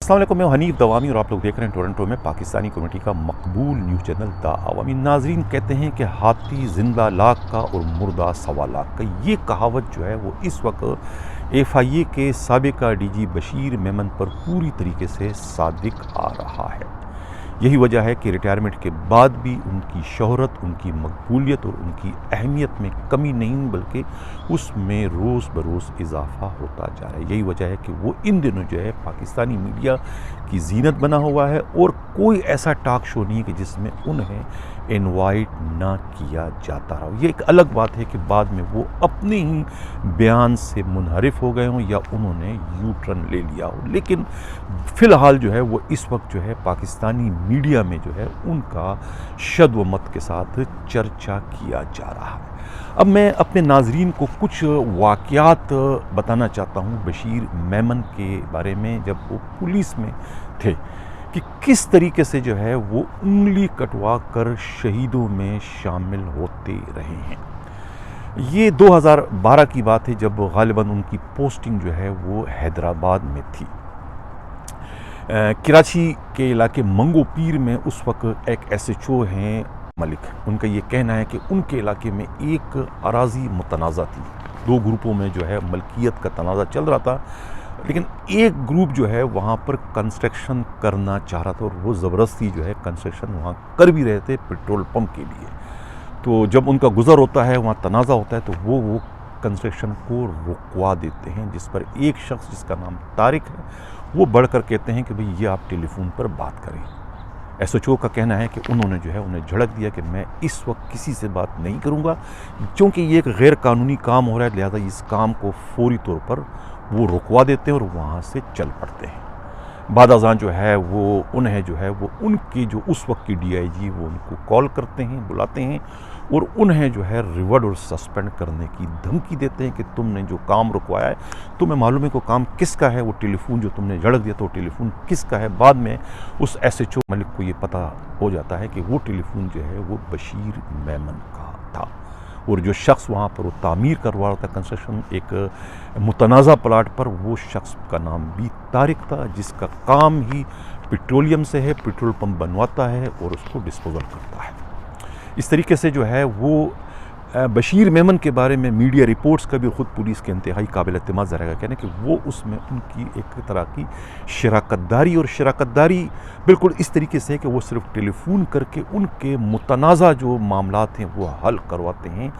السلام علیکم، میں حنیف دوامی اور آپ لوگ دیکھ رہے ہیں ٹورنٹو میں پاکستانی کمیونٹی کا مقبول نیوز چینل دا عوامی۔ ناظرین، کہتے ہیں کہ ہاتھی زندہ لاکھ کا اور مردہ سوا لاکھ کا۔ یہ کہاوت جو ہے وہ اس وقت ایف آئی اے کے سابقہ ڈی جی بشیر میمن پر پوری طریقے سے صادق آ رہا ہے۔ یہی وجہ ہے کہ ریٹائرمنٹ کے بعد بھی ان کی شہرت، ان کی مقبولیت اور ان کی اہمیت میں کمی نہیں بلکہ اس میں روز بروز اضافہ ہوتا جا رہا ہے۔ یہی وجہ ہے کہ وہ ان دنوں جو ہے پاکستانی میڈیا کی زینت بنا ہوا ہے، اور کوئی ایسا ٹاک شو نہیں ہے کہ جس میں انہیں انوائٹ نہ کیا جاتا رہا۔ یہ ایک الگ بات ہے کہ بعد میں وہ اپنے ہی بیان سے منحرف ہو گئے ہوں یا انہوں نے یو ٹرن لے لیا ہو، لیکن فی الحال جو ہے وہ اس وقت جو ہے پاکستانی میڈیا میں جو ہے ان کا شد و مت کے ساتھ چرچا کیا جا رہا ہے۔ اب میں اپنے ناظرین کو کچھ واقعات بتانا چاہتا ہوں بشیر میمن کے بارے میں، جب وہ پولیس میں تھے، کہ کس طریقے سے جو ہے وہ انگلی کٹوا کر شہیدوں میں شامل ہوتے رہے ہیں۔ یہ 2012 کی بات ہے، جب غالباً ان کی پوسٹنگ جو ہے وہ حیدرآباد میں تھی۔ کراچی کے علاقے منگو پیر میں اس وقت ایک ایس ایچ او ہیں ملک، ان کا یہ کہنا ہے کہ ان کے علاقے میں ایک اراضی متنازع تھی، دو گروپوں میں جو ہے ملکیت کا تنازع چل رہا تھا، لیکن ایک گروپ جو ہے وہاں پر کنسٹرکشن کرنا چاہ رہا تھا، اور وہ زبردستی جو ہے کنسٹرکشن وہاں کر بھی رہے تھے پیٹرول پمپ کے لیے۔ تو جب ان کا گزر ہوتا ہے، وہاں تنازع ہوتا ہے، تو وہ کنسٹرکشن کو رکوا دیتے ہیں، جس پر ایک شخص جس کا نام طارق ہے وہ بڑھ کر کہتے ہیں کہ بھئی یہ آپ ٹیلی فون پر بات کریں۔ ایس ایچ او کا کہنا ہے کہ انہوں نے جو ہے انہیں جھڑک دیا کہ میں اس وقت کسی سے بات نہیں کروں گا، چونکہ یہ ایک غیر قانونی کام ہو رہا ہے، لہذا اس کام کو فوری طور پر وہ رکوا دیتے ہیں اور وہاں سے چل پڑتے ہیں۔ بعد ازاں جو ہے وہ انہیں جو ہے وہ ان کی جو اس وقت کی ڈی آئی جی وہ ان کو کال کرتے ہیں، بلاتے ہیں، اور انہیں جو ہے ریورڈ اور سسپینڈ کرنے کی دھمکی دیتے ہیں کہ تم نے جو کام رکوایا ہے، تمہیں معلوم ہے کہ کام کس کا ہے، وہ ٹیلی فون جو تم نے جھڑک دیا تو وہ ٹیلی فون کس کا ہے۔ بعد میں اس ایس ایچ او ملک کو یہ پتہ ہو جاتا ہے کہ وہ ٹیلی فون جو ہے وہ بشیر میمن کا تھا، اور جو شخص وہاں پر وہ تعمیر کروا رہا تھا کنسٹرکشن ایک متنازع پلاٹ پر، وہ شخص کا نام بھی طارق تھا، جس کا کام ہی پیٹرولیم سے ہے، پیٹرول پمپ بنواتا ہے اور اس کو ڈسپوزل کرتا ہے۔ اس طریقے سے جو ہے وہ بشیر میمن کے بارے میں میڈیا رپورٹس کا بھی خود پولیس کے انتہائی قابل اعتماد ذرائع کا کہنا ہے کہ وہ اس میں ان کی ایک طرح کی شراکت داری، اور شراکت داری بالکل اس طریقے سے ہے کہ وہ صرف ٹیلی فون کر کے ان کے متنازع جو معاملات ہیں وہ حل کرواتے ہیں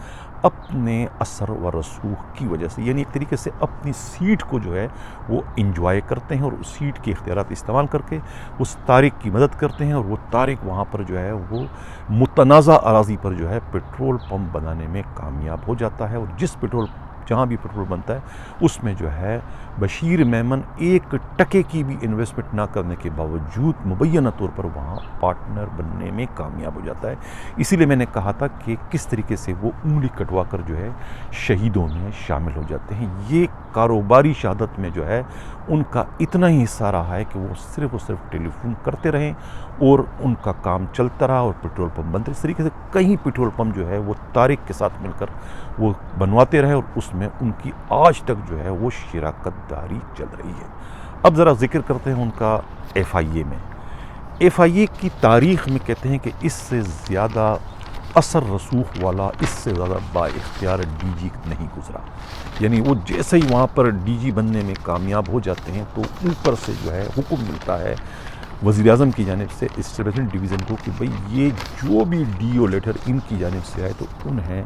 اپنے اثر و رسوخ کی وجہ سے، یعنی ایک طریقے سے اپنی سیٹ کو جو ہے وہ انجوائے کرتے ہیں، اور اس سیٹ کے اختیارات استعمال کر کے اس طارق کی مدد کرتے ہیں، اور وہ طارق وہاں پر جو ہے وہ متنازع اراضی پر جو ہے پیٹرول پمپ بنانے میں کامیاب ہو جاتا ہے، اور جہاں بھی پیٹرول بنتا ہے اس میں جو ہے بشیر میمن ایک ٹکے کی بھی انویسٹمنٹ نہ کرنے کے باوجود مبینہ طور پر وہاں پارٹنر بننے میں کامیاب ہو جاتا ہے۔ اسی لیے میں نے کہا تھا کہ کس طریقے سے وہ انگلی کٹوا کر جو ہے شہیدوں میں شامل ہو جاتے ہیں۔ یہ کاروباری شہادت میں جو ہے ان کا اتنا ہی حصہ رہا ہے کہ وہ صرف ٹیلی فون کرتے رہیں اور ان کا کام چلتا رہا اور پیٹرول پمپ بنتے۔ اس طریقے سے کئی پیٹرول پمپ جو ہے وہ طارق کے ساتھ مل کر وہ بنواتے رہے، اور اس میں ان کی آج تک جو ہے وہ شراکت داری چل رہی ہے۔ اب ذرا ذکر کرتے ہیں ان کا ایف آئی اے میں۔ ایف آئی اے کی تاریخ میں کہتے ہیں کہ اس سے زیادہ اثر رسوخ والا، اس سے زیادہ با اختیار ڈی جی نہیں گزرا، یعنی وہ جیسے ہی وہاں پر ڈی جی بننے میں کامیاب ہو جاتے ہیں تو اوپر سے جو ہے حکم ملتا ہے وزیر اعظم کی جانب سے اسٹیبلشمنٹ ڈویژن کو کہ بھئی یہ جو بھی ڈی او لیٹر ان کی جانب سے آئے تو انہیں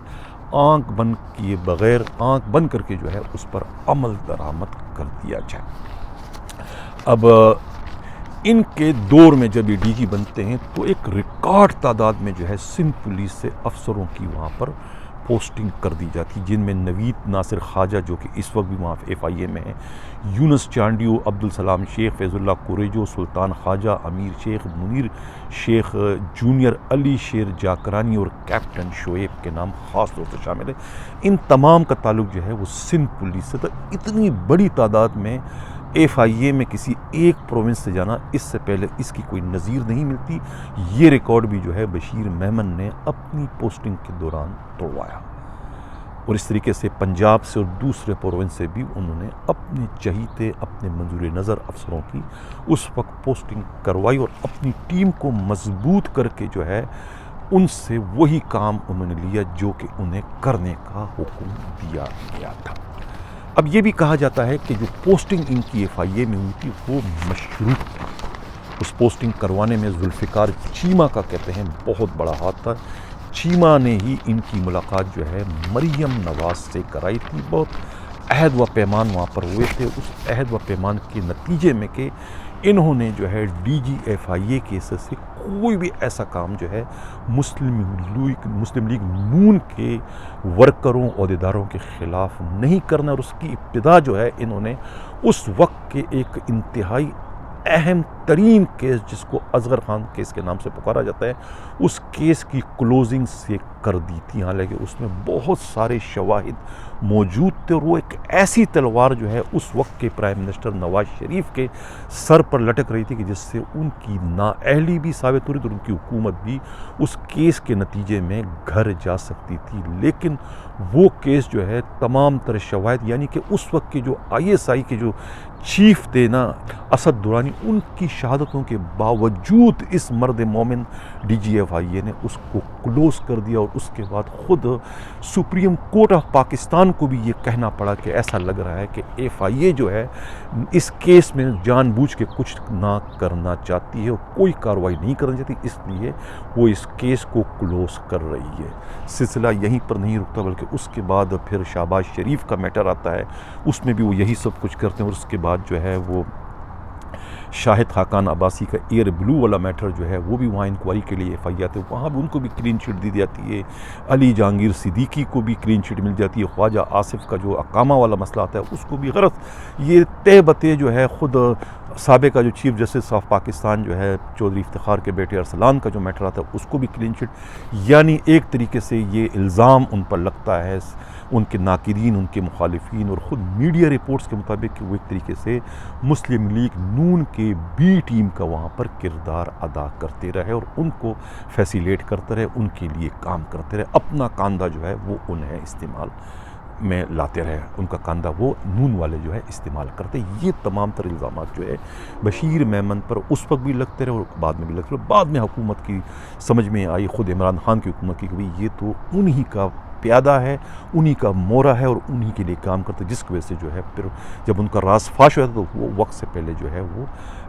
آنکھ بند کیے بغیر، آنکھ بند کر کے جو ہے اس پر عمل درآمد کر دیا جائے۔ اب ان کے دور میں جب یہ ڈی جی بنتے ہیں تو ایک ریکارڈ تعداد میں جو ہے سندھ پولیس سے افسروں کی وہاں پر پوسٹنگ کر دی جاتی، جن میں نوید ناصر خواجہ جو کہ اس وقت بھی وہاں ایف آئی اے میں ہے، یونس چانڈیو، عبدالسلام شیخ، فیض اللہ کوریجو، سلطان خواجہ، امیر شیخ، منیر شیخ جونیئر، علی شیر جاکرانی اور کیپٹن شعیب کے نام خاص طور سے شامل ہے۔ ان تمام کا تعلق جو ہے وہ سندھ پولیس سے تھا۔ اتنی بڑی تعداد میں ایف آئی اے میں کسی ایک پروونس سے جانا، اس سے پہلے اس کی کوئی نظیر نہیں ملتی۔ یہ ریکارڈ بھی جو ہے بشیر میمن نے اپنی پوسٹنگ کے دوران توڑوایا۔ اور اس طریقے سے پنجاب سے اور دوسرے پروونس سے بھی انہوں نے اپنے چہیتے اپنے منظور نظر افسروں کی اس وقت پوسٹنگ کروائی اور اپنی ٹیم کو مضبوط کر کے جو ہے ان سے وہی کام انہوں نے لیا جو کہ انہیں کرنے کا حکم دیا گیا تھا۔ اب یہ بھی کہا جاتا ہے کہ جو پوسٹنگ ان کی ایف آئی اے میں ہوئی تھی وہ مشروط تھی۔ اس پوسٹنگ کروانے میں ذوالفقار چیمہ کا کہتے ہیں بہت بڑا ہاتھ تھا۔ چیمہ نے ہی ان کی ملاقات جو ہے مریم نواز سے کرائی تھی۔ بہت عہد و پیمان وہاں پر ہوئے تھے۔ اس عہد و پیمان کے نتیجے میں کہ انہوں نے جو ہے ڈی جی ایف آئی اے کیسز سے کوئی بھی ایسا کام جو ہے مسلم لیگ نون کے ورکروں عہدیداروں کے خلاف نہیں کرنا، اور اس کی ابتدا جو ہے انہوں نے اس وقت کے ایک انتہائی اہم ترین کیس جس کو اصغر خان کیس کے نام سے پکارا جاتا ہے، اس کیس کی کلوزنگ سے کر دی تھی، حالانکہ اس میں بہت سارے شواہد موجود تھے، اور وہ ایک ایسی تلوار جو ہے اس وقت کے پرائم منسٹر نواز شریف کے سر پر لٹک رہی تھی کہ جس سے ان کی نااہلی بھی ثابت ہو رہی تھی اور ان کی حکومت بھی اس کیس کے نتیجے میں گھر جا سکتی تھی۔ لیکن وہ کیس جو ہے تمام تر شواہد، یعنی کہ اس وقت کے جو آئی ایس آئی کے جو چیف تھے نا اسد درانی، ان کی شہادتوں کے باوجود اس مرد مومن ڈی جی ایف آئی اے نے اس کو کلوز کر دیا، اور اس کے بعد خود سپریم کورٹ آف پاکستان کو بھی یہ کہنا پڑا کہ ایسا لگ رہا ہے کہ ایف آئی اے جو ہے اس کیس میں جان بوجھ کے کچھ نہ کرنا چاہتی ہے اور کوئی کارروائی نہیں کرنا چاہتی، اس لیے وہ اس کیس کو کلوز کر رہی ہے۔ سلسلہ یہیں پر نہیں رکتا، بلکہ اس کے بعد پھر شہباز شریف کا میٹر آتا ہے، اس میں بھی وہ یہی سب کچھ کرتے ہیں، اور اس کے بعد جو ہے وہ شاہد خاقان عباسی کا ایئر بلو والا میٹر جو ہے وہ بھی وہاں انکوائری کے لیے ایف آئی آتے ہیں، وہاں بھی ان کو بھی کلین چٹ دی جاتی ہے۔ علی جہانگیر صدیقی کو بھی کلین چٹ مل جاتی ہے۔ خواجہ آصف کا جو اقامہ والا مسئلہ آتا ہے اس کو بھی غرض یہ طے بتے جو ہے خود سابقہ جو چیف جسٹس آف پاکستان جو ہے چودھری افتخار کے بیٹے ارسلان کا جو میٹر آتا ہے اس کو بھی کلین چٹ، یعنی ایک طریقے سے یہ الزام ان پر لگتا ہے ان کے ناقدین، ان کے مخالفین اور خود میڈیا رپورٹس کے مطابق کہ وہ ایک طریقے سے مسلم لیگ نون کے بی ٹیم کا وہاں پر کردار ادا کرتے رہے اور ان کو فیسیلیٹ کرتے رہے، ان کے لیے کام کرتے رہے، اپنا کاندھا جو ہے وہ انہیں استعمال میں لاتے رہے، ان کا کاندھا وہ نون والے جو ہے استعمال کرتے۔ یہ تمام تر الزامات جو ہے بشیر میمن پر اس وقت بھی لگتے رہے اور بعد میں بھی لگتے رہے۔ بعد میں حکومت کی سمجھ میں آئی، خود عمران خان کی حکومت کی، کہ یہ تو انہی کا پیادہ ہے، انہی کا مورا ہے اور انہی کے لیے کام کرتے، جس کی وجہ سے جو ہے پھر جب ان کا راز فاش ہوا تو وہ وقت سے پہلے جو ہے وہ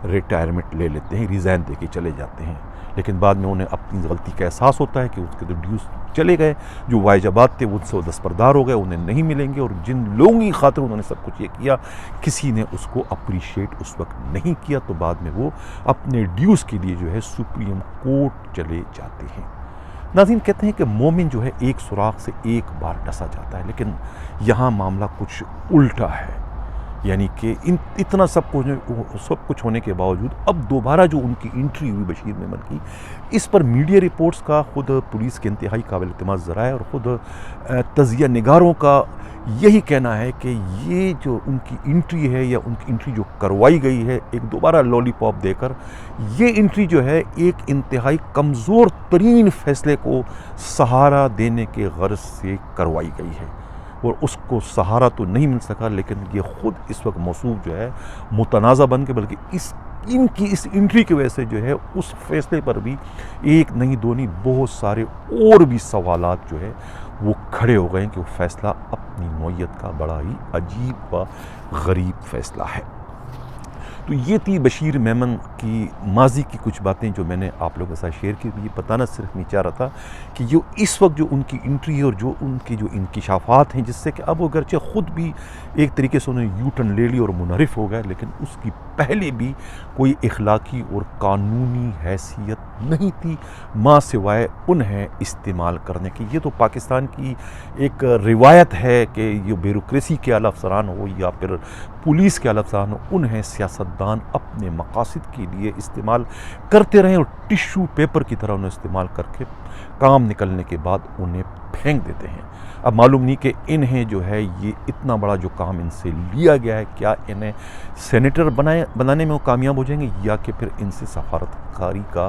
ریٹائرمنٹ لے لیتے ہیں، ریزائن دے کے چلے جاتے ہیں۔ لیکن بعد میں انہیں اپنی غلطی کا احساس ہوتا ہے کہ اس کے جو ڈیوز چلے گئے، جو واجبات تھے وہ ان سے دستبردار ہو گئے، انہیں نہیں ملیں گے، اور جن لوگوں کی خاطر انہوں نے سب کچھ یہ کیا کسی نے اس کو اپریشیٹ اس وقت نہیں کیا، تو بعد میں وہ اپنے ڈیوز کے لیے جو ہے سپریم کورٹ چلے جاتے ہیں۔ ناظرین، کہتے ہیں کہ مومن جو ہے ایک سوراخ سے ایک بار ڈسا جاتا ہے، لیکن یہاں معاملہ کچھ الٹا ہے، یعنی کہ اتنا سب کچھ ہونے کے باوجود اب دوبارہ جو ان کی انٹری ہوئی بشیر میمن کی، اس پر میڈیا رپورٹس کا، خود پولیس کے انتہائی قابل اعتماد ذرائع اور خود تجزیہ نگاروں کا یہی کہنا ہے کہ یہ جو ان کی انٹری ہے یا ان کی انٹری جو کروائی گئی ہے ایک دوبارہ لولی پاپ دے کر، یہ انٹری جو ہے ایک انتہائی کمزور ترین فیصلے کو سہارا دینے کے غرض سے کروائی گئی ہے، اور اس کو سہارا تو نہیں مل سکا، لیکن یہ خود اس وقت موصوف جو ہے متنازع بن کے، بلکہ ان کی اس انٹری کی وجہ سے جو ہے اس فیصلے پر بھی ایک نہیں دو نہیں بہت سارے اور بھی سوالات جو ہے وہ کھڑے ہو گئے کہ وہ فیصلہ اپنی نوعیت کا بڑا ہی عجیب و غریب فیصلہ ہے۔ تو یہ تھی بشیر میمن کی ماضی کی کچھ باتیں جو میں نے آپ لوگوں کے ساتھ شیئر کی۔ یہ بتانا صرف میں چاہ رہا تھا کہ جو اس وقت جو ان کی انٹری ہے اور جو ان کی جو انکشافات ہیں، جس سے کہ اب وہ اگرچہ خود بھی ایک طریقے سے انہیں یو ٹرن لے لی اور منحرف ہو گئے، لیکن اس کی پہلے بھی کوئی اخلاقی اور قانونی حیثیت نہیں تھی ماں سوائے انہیں استعمال کرنے کی۔ یہ تو پاکستان کی ایک روایت ہے کہ یہ بیوروکریسی کے اعلیٰ افسران ہو یا پھر پولیس کے اعلیٰ افسران ہو، انہیں سیاستدان اپنے مقاصد کے لیے استعمال کرتے رہیں اور ٹشو پیپر کی طرح انہیں استعمال کر کے کام نکلنے کے بعد انہیں پھینک دیتے ہیں۔ اب معلوم نہیں کہ انہیں جو ہے یہ اتنا بڑا جو کام ان سے لیا گیا ہے، کیا انہیں سینیٹر بنانے میں وہ کامیاب ہو جائیں گے، یا کہ پھر ان سے سفارتکاری کا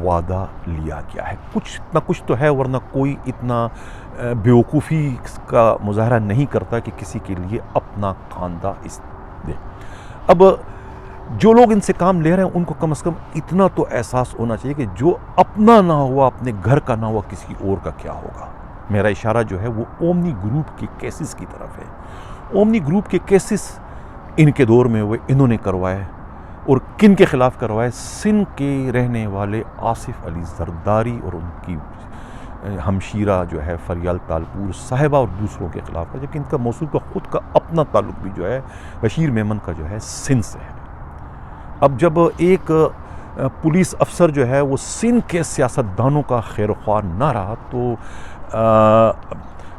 وعدہ لیا گیا ہے۔ کچھ نہ کچھ تو ہے، ورنہ کوئی اتنا بیوقوفی کا مظاہرہ نہیں کرتا کہ کسی کے لیے اپنا خاندہ اس دے۔ اب جو لوگ ان سے کام لے رہے ہیں ان کو کم از کم اتنا تو احساس ہونا چاہیے کہ جو اپنا نہ ہوا، اپنے گھر کا نہ ہوا، کسی اور کا کیا ہوگا۔ میرا اشارہ جو ہے وہ اومنی گروپ کے کیسز کی طرف ہے۔ اومنی گروپ کے کیسز ان کے دور میں ہوئے، انہوں نے کروائے، اور کن کے خلاف کروائے؟ سندھ کے رہنے والے آصف علی زرداری اور ان کی ہمشیرہ جو ہے فریال تالپور صاحبہ اور دوسروں کے خلاف ہے، جبکہ ان کا موصول کا خود کا اپنا تعلق بھی جو ہے بشیر میمن کا جو ہے سندھ سے ہے۔ اب جب ایک پولیس افسر جو ہے وہ سندھ کے سیاستدانوں کا خیر خواہ نہ رہا، تو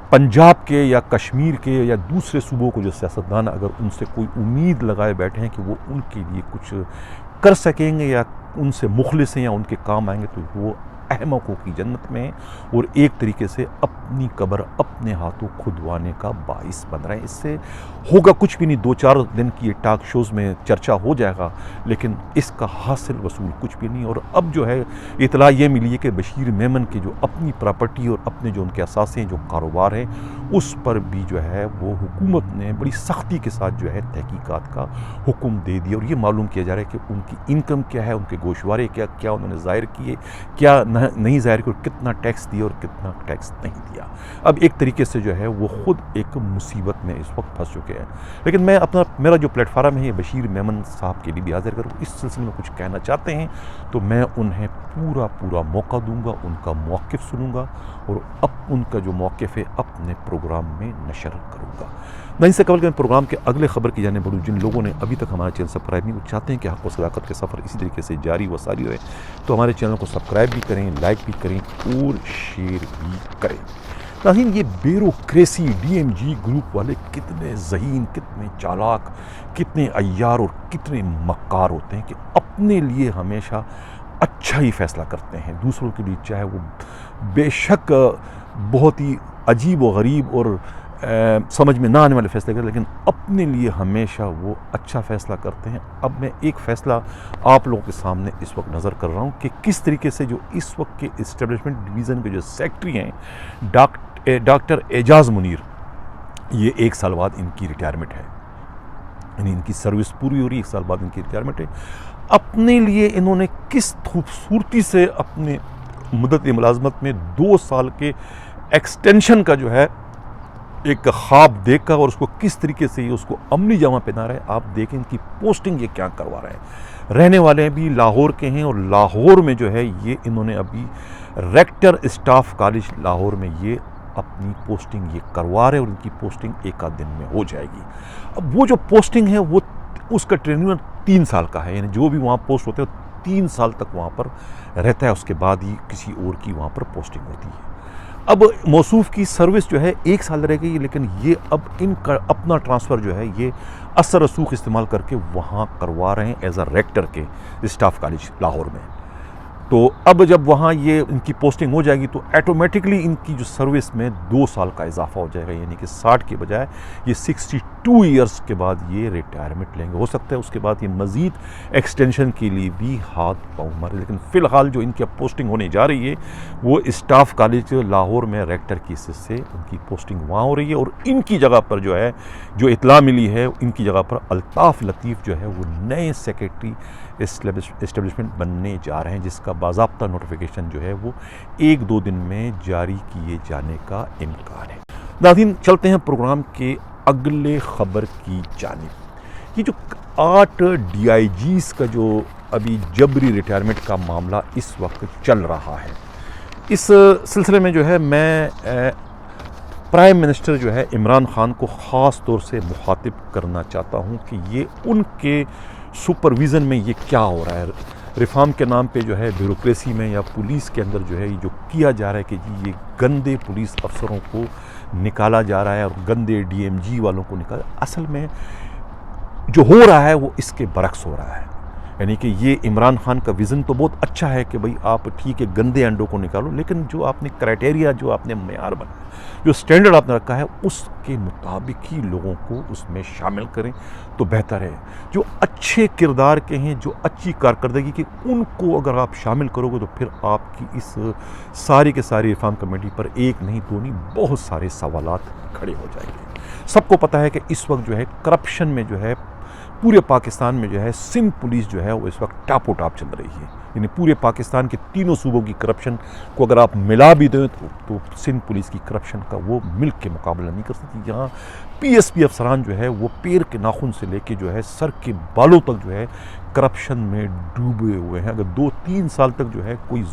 پنجاب کے یا کشمیر کے یا دوسرے صوبوں کو جو سیاستدان اگر ان سے کوئی امید لگائے بیٹھے ہیں کہ وہ ان کے لیے کچھ کر سکیں گے یا ان سے مخلص ہیں یا ان کے کام آئیں گے، تو وہ احمقوں کی جنت میں ہیں، اور ایک طریقے سے اپنی قبر اپنے ہاتھوں کھدوانے کا باعث بن رہے ہیں۔ اس سے ہوگا کچھ بھی نہیں، 2-4 دن کی یہ ٹاک شوز میں چرچا ہو جائے گا، لیکن اس کا حاصل وصول کچھ بھی نہیں۔ اور اب جو ہے اطلاع یہ ملی ہے کہ بشیر میمن کے جو اپنی پراپرٹی اور اپنے جو ان کے اثاثے ہیں، جو کاروبار ہیں، اس پر بھی جو ہے وہ حکومت نے بڑی سختی کے ساتھ جو ہے تحقیقات کا حکم دے دیا، اور یہ معلوم کیا جا رہا ہے کہ ان کی انکم کیا ہے، ان کے گوشوارے کیا انہوں نے ظاہر کیے، کیا نہیں ظاہر کیا، اور کتنا ٹیکس دیا اور کتنا ٹیکس نہیں دیا۔ اب ایک طریقے سے جو ہے وہ خود ایک مصیبت میں اس وقت پھنس چکے ہیں۔ لیکن میں میرا جو پلیٹ فارم ہے یہ بشیر میمن صاحب کے لیے بھی حاضر کروں، اس سلسلے میں کچھ کہنا چاہتے ہیں تو میں انہیں پورا موقع دوں گا، ان کا موقف سنوں گا، اور اب ان کا جو موقف ہے اپنے پروگرام میں نشر کروں گا۔ میں ان سے قبل کہ میں پروگرام کے اگلے خبر کی جانب بڑھوں، جن لوگوں نے ابھی تک ہمارا چینل سبسکرائب نہیں، وہ چاہتے ہیں کہ حق و صداقت کے سفر اسی طریقے سے جاری و ساری رہے، تو ہمارے چینل کو سبسکرائب بھی کریں، لائک بھی کریں اور شیئر بھی کریں۔ ناظرین، یہ bureaucracy D M G group والے کتنے ذہین، کتنے چالاک، کتنے عیار اور کتنے مکار ہوتے ہیں کہ اپنے لیے ہمیشہ اچھا ہی فیصلہ کرتے ہیں، دوسروں کے لیے چاہے وہ بے شک بہت ہی عجیب و غریب اور سمجھ میں نہ آنے والے فیصلے کرتے، لیکن اپنے لیے ہمیشہ وہ اچھا فیصلہ کرتے ہیں۔ اب میں ایک فیصلہ آپ لوگوں کے سامنے اس وقت نظر کر رہا ہوں کہ کس طریقے سے جو اس وقت کے اسٹیبلشمنٹ ڈویژن کے جو سیکٹری ہیں ڈاکٹر اعجاز منیر، یہ 1 سال بعد ان کی ریٹائرمنٹ ہے، یعنی ان کی سروس پوری ہو رہی ہے، 1 سال بعد ان کی ریٹائرمنٹ ہے۔ اپنے لیے انہوں نے کس خوبصورتی سے اپنے مدت ملازمت میں 2 سال کے ایکسٹینشن کا جو ہے ایک خواب دیکھا، اور اس کو کس طریقے سے یہ اس کو عملی جامہ پہنا رہے ہیں۔ آپ دیکھیں ان کی پوسٹنگ یہ کیا کروا رہے ہیں۔ رہنے والے بھی لاہور کے ہیں، اور لاہور میں جو ہے یہ انہوں نے ابھی ریکٹر اسٹاف کالج لاہور میں یہ اپنی پوسٹنگ یہ کروا رہے ہیں، اور ان کی پوسٹنگ 1 دن میں ہو جائے گی۔ اب وہ جو پوسٹنگ ہے وہ اس کا ٹریننگ 3 سال کا ہے، یعنی جو بھی وہاں پوسٹ ہوتے ہیں 3 سال تک وہاں پر رہتا ہے، اس کے بعد ہی کسی اور کی وہاں پر پوسٹنگ ہوتی ہے۔ اب موصوف کی سروس جو ہے 1 سال رہ گئی، لیکن یہ اب ان کا اپنا ٹرانسفر جو ہے یہ اثر رسوخ استعمال کر کے وہاں کروا رہے ہیں ایز اے ریکٹر کے اسٹاف کالج لاہور میں۔ تو اب جب وہاں یہ ان کی پوسٹنگ ہو جائے گی تو ایٹومیٹکلی ان کی جو سروس میں 2 سال کا اضافہ ہو جائے گا، یعنی کہ 60 کے بجائے یہ 62 ایئرس کے بعد یہ ریٹائرمنٹ لیں گے۔ ہو سکتا ہے اس کے بعد یہ مزید ایکسٹینشن کے لیے بھی ہاتھ پاؤں مارے، لیکن فی الحال جو ان کی پوسٹنگ ہونے جا رہی ہے وہ اسٹاف کالج لاہور میں ریکٹر کی حیثیت سے ان کی پوسٹنگ وہاں ہو رہی ہے، اور ان کی جگہ پر جو ہے جو اطلاع ملی ہے ان کی جگہ پر الطاف لطیف جو ہے وہ نئے سیکرٹری اسٹیبلشمنٹ بننے جا رہے ہیں، جس کا باضابطہ نوٹیفیکیشن جو ہے وہ 1-2 دن میں جاری کیے جانے کا امکان ہے۔ ناظرین، چلتے ہیں پروگرام کے اگلے خبر کی جانب۔ یہ جو 8 DIGs کا جو ابھی جبری ریٹائرمنٹ کا معاملہ اس وقت چل رہا ہے، اس سلسلے میں جو ہے میں پرائم منسٹر جو ہے عمران خان کو خاص طور سے مخاطب کرنا چاہتا ہوں کہ یہ ان کے سپرویژن میں یہ کیا ہو رہا ہے۔ ریفارم کے نام پہ جو ہے بیوروکریسی میں یا پولیس کے اندر جو ہے یہ جو کیا جا رہا ہے کہ جی یہ گندے پولیس افسروں کو نکالا جا رہا ہے اور گندے DMG والوں کو نکالا، اصل میں جو ہو رہا ہے وہ اس کے برعکس ہو رہا ہے۔ یعنی کہ یہ عمران خان کا ویژن تو بہت اچھا ہے کہ بھئی آپ ٹھیک ہے گندے انڈوں کو نکالو، لیکن جو آپ نے کرائٹیریا، جو آپ نے معیار بنایا، جو سٹینڈرڈ آپ نے رکھا ہے، اس کے مطابق ہی لوگوں کو اس میں شامل کریں تو بہتر ہے۔ جو اچھے کردار کے ہیں، جو اچھی کارکردگی کے، ان کو اگر آپ شامل کرو گے تو پھر آپ کی اس ساری کے ساری ریفارم کمیٹی پر ایک نہیں دو نہیں بہت سارے سوالات کھڑے ہو جائیں گے۔ سب کو پتہ ہے کہ اس وقت جو ہے کرپشن میں جو ہے پورے پاکستان میں جو ہے سندھ پولیس جو ہے وہ اس وقت ٹاپ و ٹاپ چل رہی ہے، یعنی پورے پاکستان کے تینوں صوبوں کی کرپشن کو اگر آپ ملا بھی دیں تو سندھ پولیس کی کرپشن کا وہ ملک کے مقابلہ نہیں کر سکتی۔ یہاں پی ایس پی افسران جو ہے وہ پیر کے ناخن سے لے کے جو ہے سر کے بالوں تک جو ہے کرپشن میں ڈوبے ہوئے ہیں۔ اگر 2-3 سال تک جو ہے کوئی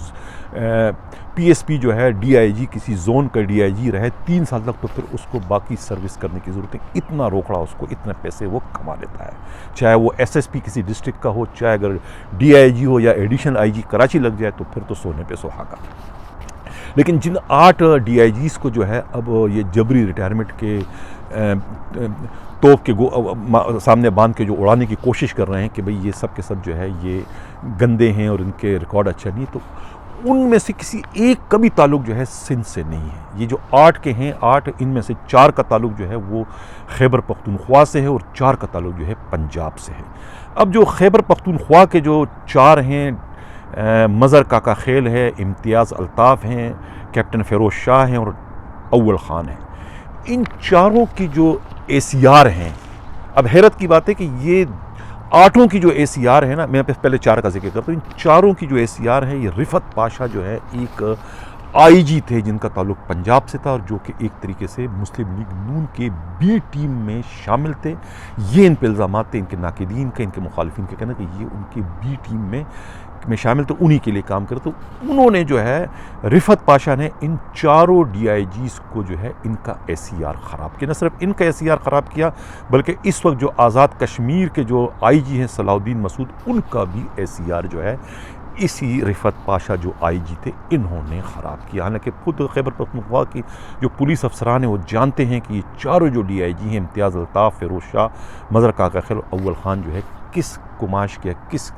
پی ایس پی جو ہے ڈی آئی جی، کسی زون کا ڈی آئی جی رہے 3 سال تک، تو پھر اس کو باقی سروس کرنے کی ضرورت ہے۔ اتنا روکڑا اس کو، اتنے پیسے وہ کما لیتا ہے، چاہے وہ ایس ایس پی کسی ڈسٹرکٹ کا ہو، چاہے اگر ڈی آئی جی ہو یا ایڈیشنل آئی جی کراچی لگ جائے تو پھر تو سونے پہ سہاگا۔ لیکن جن 8 ڈی آئی جیز کو جو ہے اب یہ جبری ریٹائرمنٹ کے توپ کے سامنے باندھ کے جو اڑانے کی کوشش کر رہے ہیں کہ بھئی یہ سب کے سب جو ہے یہ گندے ہیں اور ان کے ریکارڈ اچھا نہیں، تو ان میں سے کسی ایک کا بھی تعلق جو ہے سندھ سے نہیں ہے۔ یہ جو 8 کے ہیں، 8 ان میں سے 4 کا تعلق جو ہے وہ خیبر پختونخوا سے ہے اور 4 کا تعلق جو ہے پنجاب سے ہے۔ اب جو خیبر پختونخوا کے جو 4 ہیں، مظہر کاکا خیل ہے، امتیاز الطاف ہیں، کیپٹن فیروز شاہ ہیں اور اول خان ہیں، ان چاروں کی جو اے سی آر ہیں، اب حیرت کی بات ہے کہ یہ 8 کی جو اے سی آر ہے نا، میں پہلے 4 کا ذکر کرتا ہوں، ان 4 کی جو اے سی آر ہے، یہ رفت پاشا جو ہے ایک آئی جی تھے جن کا تعلق پنجاب سے تھا اور جو کہ ایک طریقے سے مسلم لیگ نون کے بی ٹیم میں شامل تھے۔ یہ ان پہ الزامات تھے ان کے ناقدین کا، ان کے مخالفین کا کہنا کہ یہ ان کے بی ٹیم میں شامل تھے، انہی کے لیے کام کرتے۔ تو انہوں نے جو ہے رفت پاشا نے ان 4 ڈی آئی جیز کو جو ہے ان کا اے سی آر خراب کیا۔ نہ صرف ان کا اے سی آر خراب کیا بلکہ اس وقت جو آزاد کشمیر کے جو آئی جی ہیں صلاح الدین مسعود، ان کا بھی اے سی آر جو ہے اسی رفت پاشا جو آئی جی تھے انہوں نے خراب کیا۔ حالانکہ خود خیبر پختونخوا کی جو پولیس افسران ہیں وہ جانتے ہیں کہ یہ 4 جو ڈی آئی جی ہیں، امتیاز الطاف، فیروز شاہ، مظہر کاکا خیل، اول خان، جو ہے کس کماش کے کس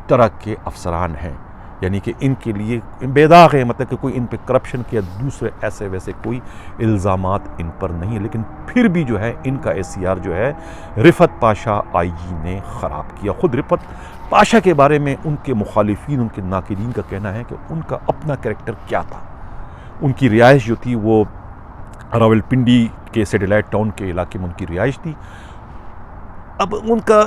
طرح کے افسران ہیں، یعنی کہ ان کے لیے بے داغ ہے، مطلب کہ کوئی ان پہ کرپشن کے دوسرے ایسے ویسے کوئی الزامات ان پر نہیں ہے، لیکن پھر بھی جو ہے ان کا اے سی آر جو ہے رفت پاشا آئی جی نے خراب کیا۔ خود رفت پاشا کے بارے میں ان کے مخالفین، ان کے ناقدین کا کہنا ہے کہ ان کا اپنا کریکٹر کیا تھا۔ ان کی رہائش جو تھی وہ راول پنڈی کے سیٹلائٹ ٹاؤن کے علاقے میں ان کی رہائش تھی۔ اب ان کا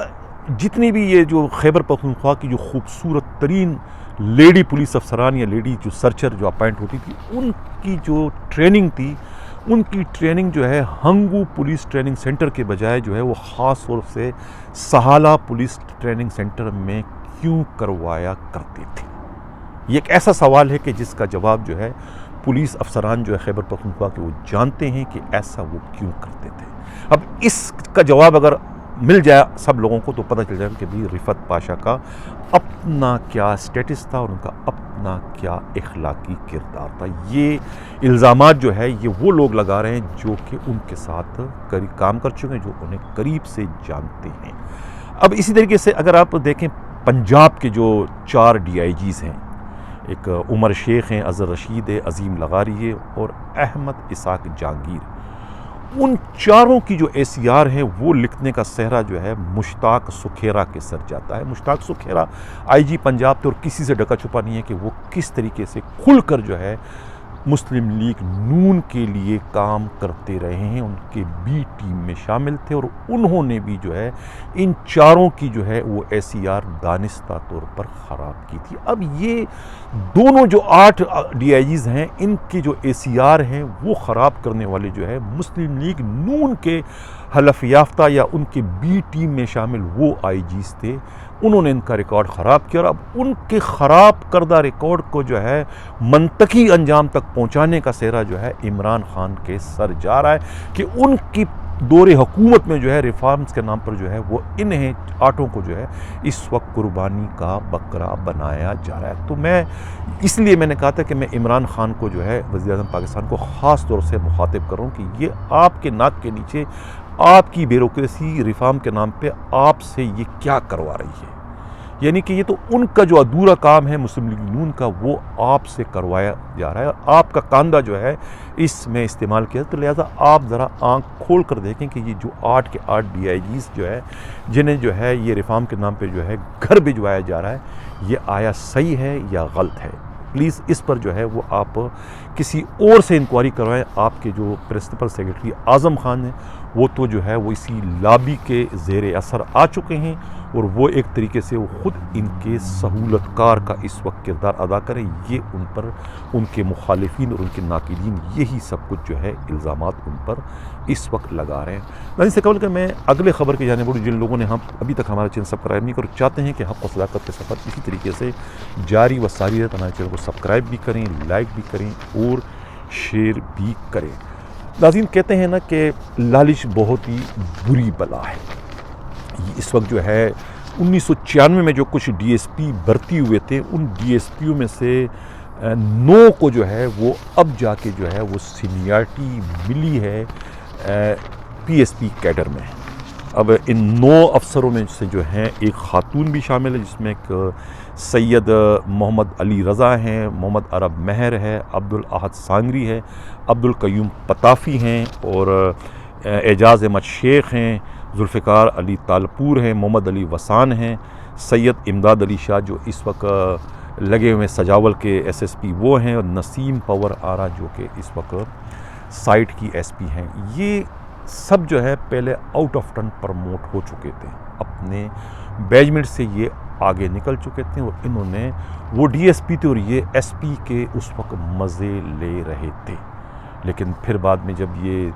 جتنی بھی یہ جو خیبر پختونخوا کی جو خوبصورت ترین لیڈی پولیس افسران یا لیڈی جو سرچر جو اپائنٹ ہوتی تھی، ان کی جو ٹریننگ تھی، ان کی ٹریننگ جو ہے ہنگو پولیس ٹریننگ سینٹر کے بجائے جو ہے وہ خاص طور سے سہالہ پولیس ٹریننگ سینٹر میں کیوں کروایا کرتے تھے؟ یہ ایک ایسا سوال ہے کہ جس کا جواب جو ہے پولیس افسران جو ہے خیبر پختونخوا کے وہ جانتے ہیں کہ ایسا وہ کیوں کرتے تھے۔ اب اس کا جواب اگر مل جائے سب لوگوں کو تو پتہ چل جائے کہ بھی رفت پاشا کا اپنا کیا سٹیٹس تھا اور ان کا اپنا کیا اخلاقی کردار تھا۔ یہ الزامات جو ہے یہ وہ لوگ لگا رہے ہیں جو کہ ان کے ساتھ کام کر چکے ہیں، جو انہیں قریب سے جانتے ہیں۔ اب اسی طریقے سے اگر آپ دیکھیں پنجاب کے جو 4 ڈی آئی جیز ہیں، ایک عمر شیخ ہیں، اظہر رشید ہے، عظیم لغاری ہے اور احمد اسحاق جہانگیر، ان 4 کی جو اے سی آر ہے وہ لکھنے کا صحرا جو ہے مشتاق سکھیرا کے سر جاتا ہے۔ مشتاق سکھیرا آئی جی پنجاب تھے اور کسی سے ڈکا چھپا نہیں ہے کہ وہ کس طریقے سے کھل کر جو ہے مسلم لیگ نون کے لیے کام کرتے رہے ہیں، ان کے بی ٹیم میں شامل تھے اور انہوں نے بھی جو ہے ان 4 کی جو ہے وہ اے سی آر دانستہ طور پر خراب کی تھی۔ اب یہ دونوں جو 8 ڈی آئی جیز ہیں، ان کی جو اے سی آر ہیں وہ خراب کرنے والے جو ہے مسلم لیگ نون کے حلف یافتہ یا ان کے بی ٹیم میں شامل وہ آئی جیز تھے۔ انہوں نے ان کا ریکارڈ خراب کیا اور اب ان کے خراب کردہ ریکارڈ کو جو ہے منطقی انجام تک پہنچانے کا سہرا جو ہے عمران خان کے سر جا رہا ہے کہ ان کی دور حکومت میں جو ہے ریفارمز کے نام پر جو ہے وہ انہیں 8 کو جو ہے اس وقت قربانی کا بکرا بنایا جا رہا ہے۔ تو میں اس لیے میں نے کہا تھا کہ میں عمران خان کو جو ہے وزیر اعظم پاکستان کو خاص طور سے مخاطب کر رہا ہوں کہ یہ آپ کے ناک کے نیچے آپ کی بیوروکریسی ریفارم کے نام پہ آپ سے یہ کیا کروا رہی ہے؟ یعنی کہ یہ تو ان کا جو ادھورا کام ہے مسلم لیگ نون کا، وہ آپ سے کروایا جا رہا ہے، اور آپ کا کاندھا جو ہے اس میں استعمال کیا، تو لہٰذا آپ ذرا آنکھ کھول کر دیکھیں کہ یہ جو 8 کے 8 DIGs جو ہے جنہیں جو ہے یہ ریفارم کے نام پہ جو ہے گھر بھجوایا جا رہا ہے، یہ آیا صحیح ہے یا غلط ہے؟ پلیز اس پر جو ہے وہ آپ کسی اور سے انکوائری کروائیں۔ آپ کے جو پرنسپل سیکرٹری اعظم خان ہیں وہ تو جو ہے وہ اسی لابی کے زیر اثر آ چکے ہیں، اور وہ ایک طریقے سے وہ خود ان کے سہولت کار کا اس وقت کردار ادا کریں۔ یہ ان پر ان کے مخالفین اور ان کے ناقدین یہی سب کچھ جو ہے الزامات ان پر اس وقت لگا رہے ہیں۔ ناظرین سے قبل کہ میں اگلے خبر کی جانب بڑھوں، جن لوگوں نے ہم ابھی تک ہمارا چینل سبسکرائب نہیں کرو چاہتے ہیں کہ حق و صداقت کے سفر اسی طریقے سے جاری و ساری رہے، ہمارے چینل کو سبسکرائب بھی کریں، لائک بھی کریں اور شیئر بھی کریں۔ ناظرین کہتے ہیں نا کہ لالچ بہت ہی بری بلا ہے۔ اس وقت جو ہے 1996 میں جو کچھ DSP بھرتی ہوئے تھے، ان DSPوں میں سے 9 کو جو ہے وہ اب جا کے جو ہے وہ سینیارٹی ملی ہے PSP کیڈر میں۔ اب ان 9 افسروں میں سے جو ہیں ایک خاتون بھی شامل ہے، جس میں ایک سید محمد علی رضا ہیں، محمد عرب مہر ہے، عبدالاحد سانگری ہے، عبدالقیوم پتافی ہیں، اور اعجاز احمد شیخ ہیں، ذوالفقار علی تالپور ہیں، محمد علی وسان ہیں، سید امداد علی شاہ جو اس وقت لگے ہوئے سجاول کے SSP وہ ہیں، اور نسیم پور آرا جو کہ اس وقت سائٹ کی SP ہیں۔ یہ سب جو ہے پہلے آؤٹ آف ٹرن پروموٹ ہو چکے تھے، اپنے بیجمنٹ سے یہ آگے نکل چکے تھے، اور انہوں نے وہ DSP تھے اور یہ SP کے اس وقت مزے لے رہے تھے۔ لیکن پھر بعد میں جب یہ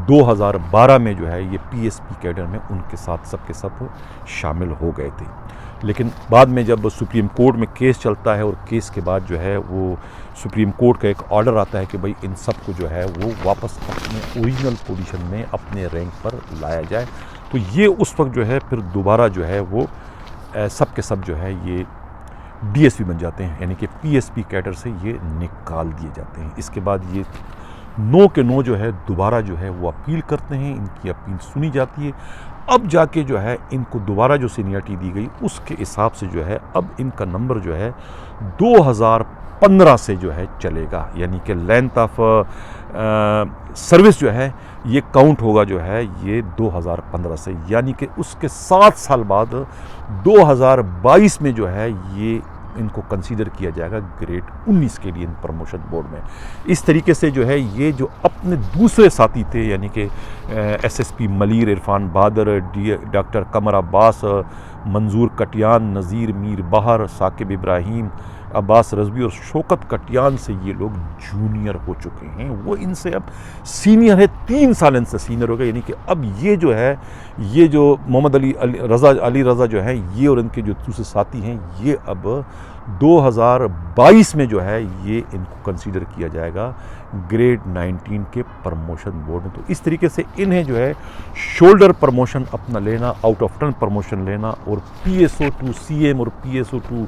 2012 میں جو ہے یہ PSP کیڈر میں ان کے ساتھ سب کے سب شامل ہو گئے تھے، لیکن بعد میں جب سپریم کورٹ میں کیس چلتا ہے، اور کیس کے بعد جو ہے وہ سپریم کورٹ کا ایک آرڈر آتا ہے کہ بھئی ان سب کو جو ہے وہ واپس اپنے اوریجنل پوزیشن میں اپنے رینک پر لایا جائے، تو یہ اس وقت جو ہے پھر دوبارہ جو ہے وہ سب کے سب جو ہے یہ DSP بن جاتے ہیں، یعنی کہ PSP کیڈر سے یہ نکال دیے جاتے ہیں۔ اس کے بعد یہ 9 کے 9 جو ہے دوبارہ جو ہے وہ اپیل کرتے ہیں، ان کی اپیل سنی جاتی ہے، اب جا کے جو ہے ان کو دوبارہ جو سینیارٹی دی گئی اس کے حساب سے جو ہے اب ان کا نمبر جو ہے 2015 سے جو ہے چلے گا، یعنی کہ لینتھ آف سروس جو ہے یہ کاؤنٹ ہوگا جو ہے یہ 2015 سے، یعنی کہ اس کے 7 سال بعد 2022 میں جو ہے یہ ان کو کنسیڈر کیا جائے گا گریڈ 19 کے لیے ان پروموشن بورڈ میں۔ اس طریقے سے جو ہے یہ جو اپنے دوسرے ساتھی تھے، یعنی کہ SSP ملیر عرفان بہادر، ڈاکٹر قمر عباس، منظور کٹیان، نذیر میر بہر، ثاقب ابراہیم، عباس رضوی اور شوکت کٹیان سے یہ لوگ جونیئر ہو چکے ہیں، وہ ان سے اب سینئر ہے، 3 سال ان سے سینئر ہو گئے، یعنی کہ اب یہ جو ہے یہ جو محمد علی رضا جو ہے یہ اور ان کے جو دوسرے ساتھی ہیں یہ اب 2022 میں جو ہے یہ ان کو کنسیڈر کیا جائے گا گریڈ 19 کے پروموشن بورڈ میں۔ تو اس طریقے سے انہیں جو ہے شولڈر پروموشن اپنا لینا، آؤٹ آف ٹرن پروموشن لینا، اور PSO ٹو CM اور PSO ٹو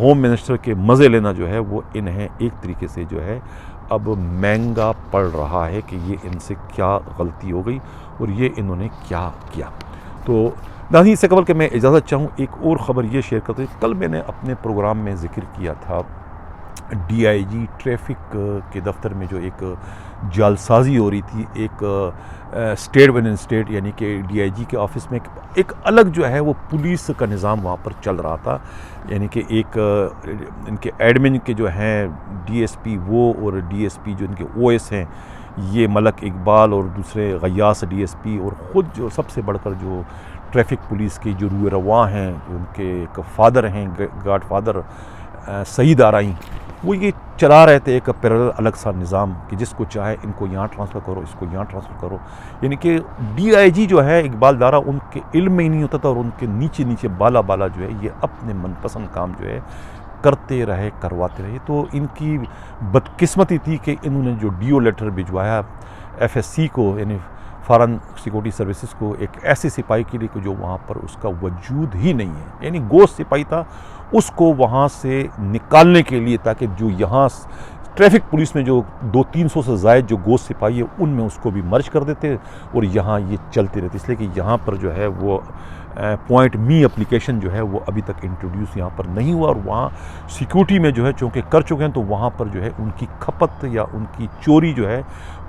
ہوم منسٹر کے مزے لینا جو ہے وہ انہیں ایک طریقے سے جو ہے اب مہنگا پڑ رہا ہے کہ یہ ان سے کیا غلطی ہو گئی اور یہ انہوں نے کیا کیا۔ تو ناظرین سے قبل کہ میں اجازت چاہوں ایک اور خبر یہ شیئر کرتے ہیں، کل میں نے اپنے پروگرام میں ذکر کیا تھا DIG ٹریفک کے دفتر میں جو ایک جعلسازی ہو رہی تھی، ایک اسٹیٹ ون اسٹیٹ یعنی کہ DIG کے آفس میں ایک الگ جو ہے وہ پولیس کا نظام وہاں پر چل رہا تھا، یعنی کہ ایک ان کے ایڈمن کے جو ہیں DSP وہ اور DSP جو ان کے OS ہیں یہ ملک اقبال اور دوسرے غیاث DSP، اور خود جو سب سے بڑھ کر جو ٹریفک پولیس کی جو روح رواں ہیں، جو ان کے ایک فادر ہیں گاڈ فادر سعید آرائی، وہ یہ چلا رہے تھے ایک پیرالل الگ سا نظام کہ جس کو چاہے ان کو یہاں ٹرانسفر کرو، اس کو یہاں ٹرانسفر کرو، یعنی کہ DIG جو ہے اقبال دارا ان کے علم میں ہی نہیں ہوتا تھا، اور ان کے نیچے بالا جو ہے یہ اپنے من پسند کام جو ہے کرتے رہے، کرواتے رہے۔ تو ان کی بدقسمتی تھی کہ انہوں نے جو DO لیٹر بھجوایا FSC کو، یعنی فارن سیکورٹی سروسز کو، ایک ایسے سپاہی کے لیے کہ جو وہاں پر اس کا وجود ہی نہیں ہے، یعنی گوشت سپاہی تھا، اس کو وہاں سے نکالنے کے لیے تاکہ جو یہاں ٹریفک پولیس میں جو 200-300 سے زائد جو گوشت سپاہی ہے ان میں اس کو بھی مرج کر دیتے اور یہاں یہ چلتے رہتے، اس لیے کہ یہاں پر جو ہے وہ پوائنٹ می اپلیکیشن جو ہے وہ ابھی تک انٹروڈیوس یہاں پر نہیں ہوا، اور وہاں سیکیورٹی میں جو ہے چونکہ کر چکے ہیں تو وہاں پر جو ہے ان کی کھپت یا ان کی چوری جو ہے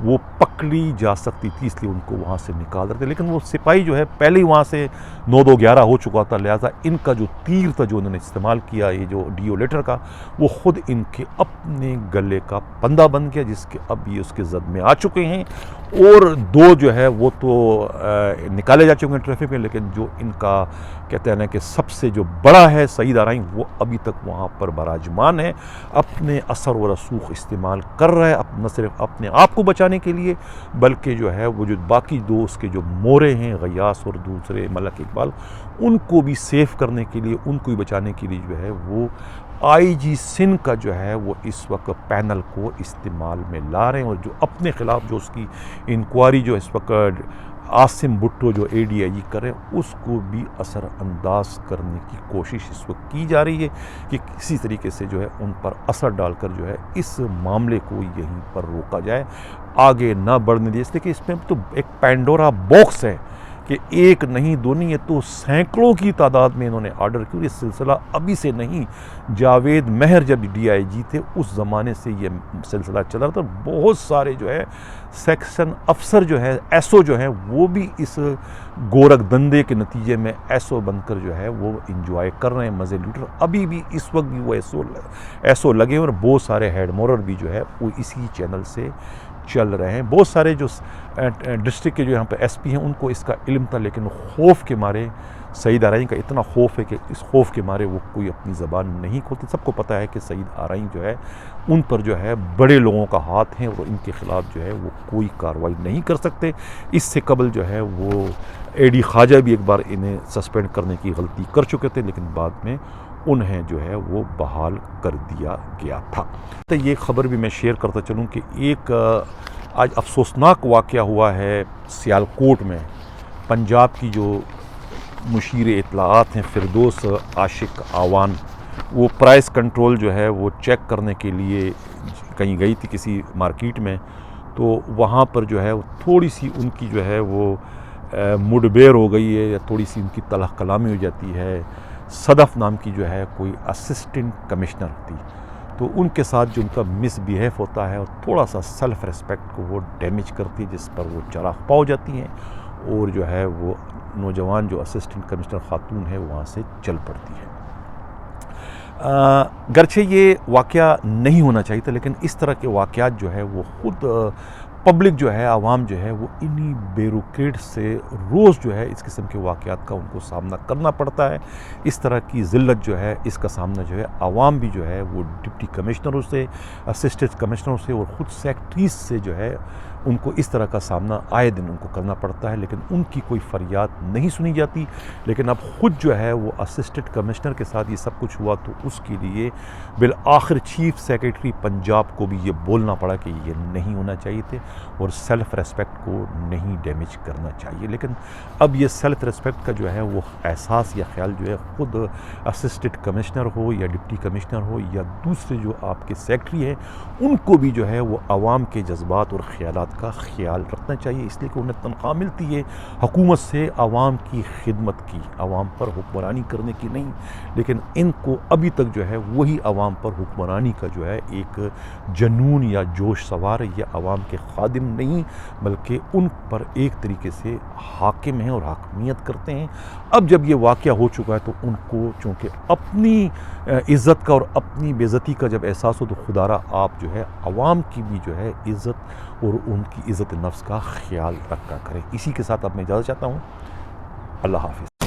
وہ پکڑی جا سکتی تھی، اس لیے ان کو وہاں سے نکال رہے تھے۔ لیکن وہ سپاہی جو ہے پہلے ہی وہاں سے 9-2-11 ہو چکا تھا، لہٰذا ان کا جو تیر تھا جو انہوں نے استعمال کیا یہ جو ڈیو لیٹر کا، وہ خود ان کے اپنے گلے کا پندہ بن گیا، جس کے اب یہ اس کے زد میں آ چکے ہیں، اور 2 جو ہے وہ تو نکالے جا چکے ہیں ٹریفک میں، لیکن جو ان کا کہتے ہیں کہ سب سے جو بڑا ہے سعید آرائیں، وہ ابھی تک وہاں پر براجمان ہے، اپنے اثر و رسوخ استعمال کر رہا ہے، نہ صرف اپنے آپ کو بچانے کے لیے بلکہ جو ہے وہ جو باقی 2 اس کے جو مورے ہیں غیاث اور دوسرے ملک اقبال، ان کو بھی سیف کرنے کے لیے، ان کو بھی بچانے کے لیے جو ہے وہ آئی جی سندھ کا جو ہے وہ اس وقت پینل کو استعمال میں لا رہے ہیں، اور جو اپنے خلاف جو اس کی انکوائری جو اس وقت عاصم بھٹو جو اے ڈی آئی جی کریں، اس کو بھی اثر انداز کرنے کی کوشش اس وقت کی جا رہی ہے کہ کسی طریقے سے جو ہے ان پر اثر ڈال کر جو ہے اس معاملے کو یہیں پر روکا جائے، آگے نہ بڑھنے دے، اس لیے کہ اس میں تو ایک پینڈورا باکس ہے کہ 1 نہیں 2 نہیں، یہ تو سینکڑوں کی تعداد میں انہوں نے آرڈر کیا۔ یہ سلسلہ ابھی سے نہیں، جاوید مہر جب ڈی آئی جی تھے اس زمانے سے یہ سلسلہ چل رہا تھا، بہت سارے جو ہے سیکشن افسر جو ہے ایس او جو ہیں وہ بھی اس گورکھ دندے کے نتیجے میں ایس او بن کر جو ہے وہ انجوائے کر رہے ہیں، مزے لوٹ رہے ہیں، ابھی بھی اس وقت بھی وہ ایس او لگے ہیں، اور بہت سارے ہیڈ مورر بھی جو ہے وہ اسی چینل سے چل رہے ہیں۔ بہت سارے جو ڈسٹرکٹ کے جو یہاں پہ ایس پی ہیں ان کو اس کا علم تھا، لیکن خوف کے مارے سعید آرائیں کا اتنا خوف ہے کہ اس خوف کے مارے وہ کوئی اپنی زبان نہیں کھولتے۔ سب کو پتہ ہے کہ سعید آرائیں جو ہے ان پر جو ہے بڑے لوگوں کا ہاتھ ہے، اور ان کے خلاف جو ہے وہ کوئی کارروائی نہیں کر سکتے۔ اس سے قبل جو ہے وہ اے ڈی خواجہ بھی ایک بار انہیں سسپینڈ کرنے کی غلطی کر چکے تھے، لیکن بعد میں انہیں جو ہے وہ بحال کر دیا گیا تھا۔ تو یہ خبر بھی میں شیئر کرتا چلوں کہ ایک آج افسوسناک واقعہ ہوا ہے سیالکوٹ میں، پنجاب کی جو مشیر اطلاعات ہیں فردوس عاشق آوان، وہ پرائس کنٹرول جو ہے وہ چیک کرنے کے لیے کہیں گئی تھی کسی مارکیٹ میں، تو وہاں پر جو ہے تھوڑی سی ان کی جو ہے وہ مڈبیر ہو گئی ہے، یا تھوڑی سی ان کی تلخ کلامی ہو جاتی ہے۔ صدف نام کی جو ہے کوئی اسسٹنٹ کمشنر تھی، تو ان کے ساتھ جو ان کا مس بیہیو ہوتا ہے اور تھوڑا سا سیلف ریسپیکٹ کو وہ ڈیمیج کرتی ہے، جس پر وہ چراغ پا ہو جاتی ہیں، اور جو ہے وہ نوجوان جو اسسٹنٹ کمشنر خاتون ہے وہاں سے چل پڑتی ہے۔ گرچہ یہ واقعہ نہیں ہونا چاہیے تھا، لیکن اس طرح کے واقعات جو ہے وہ خود پبلک جو ہے، عوام جو ہے، وہ انہی بیوروکریٹ سے روز جو ہے اس قسم کے واقعات کا ان کو سامنا کرنا پڑتا ہے۔ اس طرح کی ذلت جو ہے اس کا سامنا جو ہے عوام بھی جو ہے وہ ڈپٹی کمشنروں سے، اسسٹنٹ کمشنروں سے اور خود سیکٹریز سے جو ہے ان کو اس طرح کا سامنا آئے دن ان کو کرنا پڑتا ہے، لیکن ان کی کوئی فریاد نہیں سنی جاتی۔ لیکن اب خود جو ہے وہ اسسٹنٹ کمشنر کے ساتھ یہ سب کچھ ہوا، تو اس کے لیے بالآخر چیف سیکریٹری پنجاب کو بھی یہ بولنا پڑا کہ یہ نہیں ہونا چاہیے تھے، اور سیلف ریسپیکٹ کو نہیں ڈیمیج کرنا چاہیے۔ لیکن اب یہ سیلف ریسپیکٹ کا جو ہے وہ احساس یا خیال جو ہے خود اسسٹنٹ کمشنر ہو یا ڈپٹی کمشنر ہو یا دوسرے جو آپ کے سیکٹری ہیں، ان کو بھی جو ہے وہ عوام کے جذبات اور خیالات کا خیال رکھنا چاہیے، اس لیے کہ انہیں تنخواہ ملتی ہے حکومت سے عوام کی خدمت کی، عوام پر حکمرانی کرنے کی نہیں، لیکن ان کو ابھی تک جو ہے وہی عوام پر حکمرانی کا جو ہے ایک جنون یا جوش سوار ہے، یہ عوام کے خادم نہیں بلکہ ان پر ایک طریقے سے حاکم ہیں اور حاکمیت کرتے ہیں۔ اب جب یہ واقعہ ہو چکا ہے تو ان کو چونکہ اپنی عزت کا اور اپنی بے عزتی کا جب احساس ہو تو خدا را آپ جو ہے عوام کی بھی جو ہے عزت اور ان کی عزت نفس کا خیال رکھا کریں۔ اسی کے ساتھ اب میں اجازت چاہتا ہوں، اللہ حافظ۔